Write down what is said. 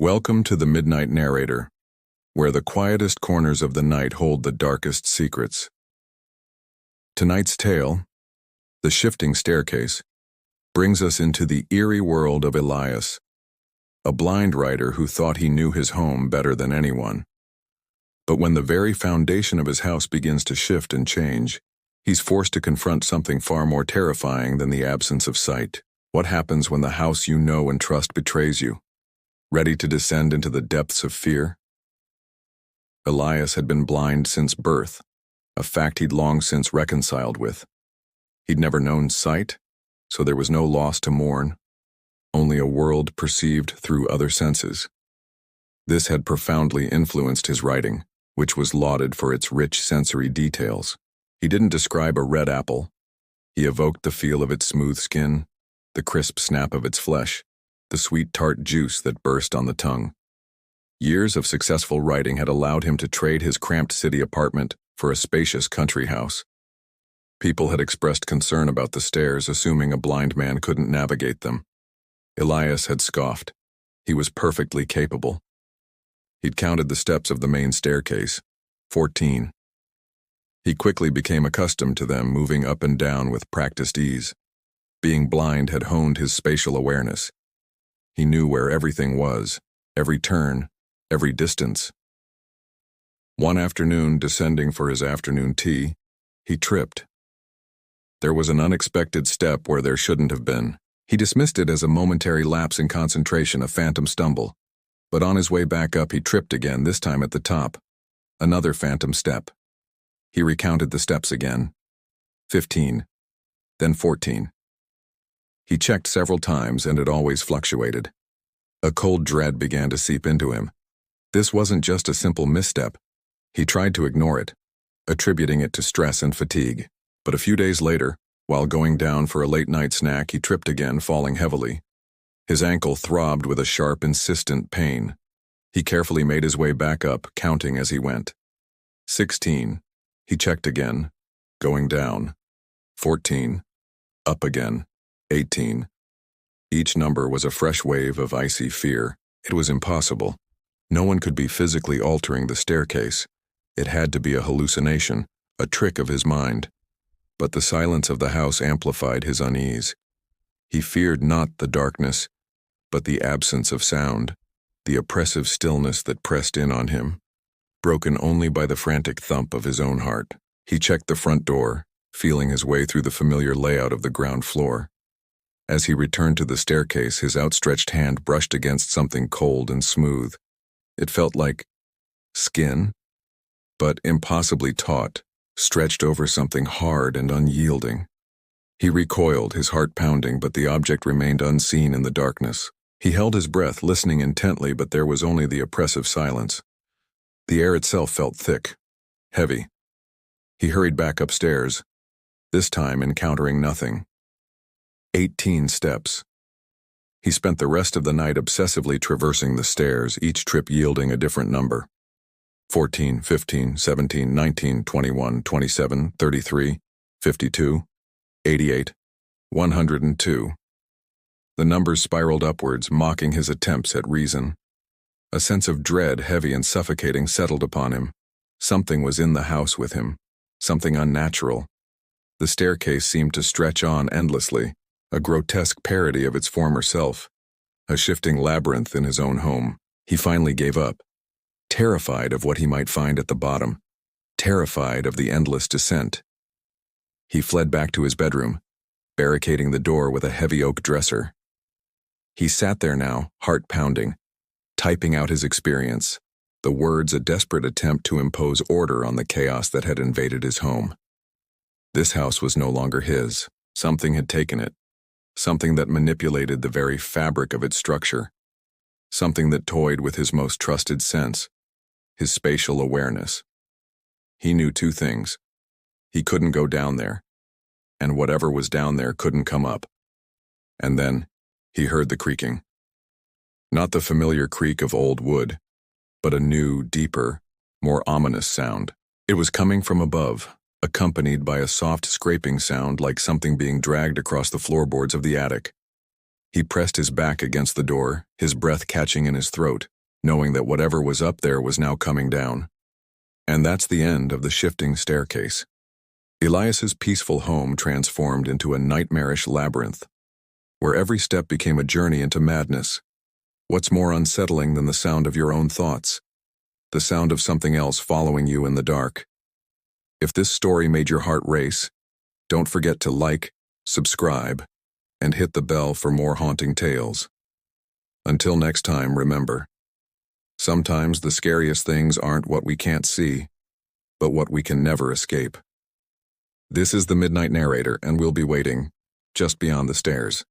Welcome to the Midnight Narrator, where the quietest corners of the night hold the darkest secrets. Tonight's tale, The Shifting Staircase, brings us into the eerie world of Elias, a blind writer who thought he knew his home better than anyone. But when the very foundation of his house begins to shift and change, he's forced to confront something far more terrifying than the absence of sight. What happens when the house you know and trust betrays you? Ready to descend into the depths of fear? Elias had been blind since birth, a fact he'd long since reconciled with. He'd never known sight, so there was no loss to mourn, only a world perceived through other senses. This had profoundly influenced his writing, which was lauded for its rich sensory details. He didn't describe a red apple. He evoked the feel of its smooth skin, the crisp snap of its flesh, the sweet tart juice that burst on the tongue. Years of successful writing had allowed him to trade his cramped city apartment for a spacious country house. People had expressed concern about the stairs, assuming a blind man couldn't navigate them. Elias had scoffed. He was perfectly capable. He'd counted the steps of the main staircase, 14. He quickly became accustomed to them, moving up and down with practiced ease. Being blind had honed his spatial awareness. He knew where everything was, every turn, every distance. One afternoon, descending for his afternoon tea, he tripped. There was an unexpected step where there shouldn't have been. He dismissed it as a momentary lapse in concentration, a phantom stumble. But on his way back up, he tripped again, this time at the top. Another phantom step. He recounted the steps again. 15. Then 14. He checked several times, and it always fluctuated. A cold dread began to seep into him. This wasn't just a simple misstep. He tried to ignore it, attributing it to stress and fatigue. But a few days later, while going down for a late-night snack, he tripped again, falling heavily. His ankle throbbed with a sharp, insistent pain. He carefully made his way back up, counting as he went. 16. He checked again, going down. 14. Up again. 18. Each number was a fresh wave of icy fear. It was impossible. No one could be physically altering the staircase. It had to be a hallucination, a trick of his mind. But the silence of the house amplified his unease. He feared not the darkness, but the absence of sound, the oppressive stillness that pressed in on him, broken only by the frantic thump of his own heart. He checked the front door, feeling his way through the familiar layout of the ground floor. As he returned to the staircase, his outstretched hand brushed against something cold and smooth. It felt like skin, but impossibly taut, stretched over something hard and unyielding. He recoiled, his heart pounding, but the object remained unseen in the darkness. He held his breath, listening intently, but there was only the oppressive silence. The air itself felt thick, heavy. He hurried back upstairs, this time encountering nothing. 18 steps. He spent the rest of the night obsessively traversing the stairs, each trip yielding a different number. 14, 15, 17, 19, 21, 27, 33, 52, 88, 102. The numbers spiraled upwards, mocking his attempts at reason. A sense of dread, heavy and suffocating, settled upon him. Something was in the house with him, something unnatural. The staircase seemed to stretch on endlessly, a grotesque parody of its former self, a shifting labyrinth in his own home. He finally gave up, terrified of what he might find at the bottom, terrified of the endless descent. He fled back to his bedroom, barricading the door with a heavy oak dresser. He sat there now, heart pounding, typing out his experience, the words a desperate attempt to impose order on the chaos that had invaded his home. This house was no longer his. Something had taken it. Something that manipulated the very fabric of its structure. Something that toyed with his most trusted sense, his spatial awareness. He knew two things. He couldn't go down there, and whatever was down there couldn't come up. And then, he heard the creaking. Not the familiar creak of old wood, but a new, deeper, more ominous sound. It was coming from above, accompanied by a soft scraping sound like something being dragged across the floorboards of the attic. He pressed his back against the door, his breath catching in his throat, knowing that whatever was up there was now coming down. And that's the end of the shifting staircase. Elias's peaceful home transformed into a nightmarish labyrinth, where every step became a journey into madness. What's more unsettling than the sound of your own thoughts? The sound of something else following you in the dark. If this story made your heart race, don't forget to like, subscribe, and hit the bell for more haunting tales. Until next time, remember, sometimes the scariest things aren't what we can't see, but what we can never escape. This is the Midnight Narrator, and we'll be waiting just beyond the stairs.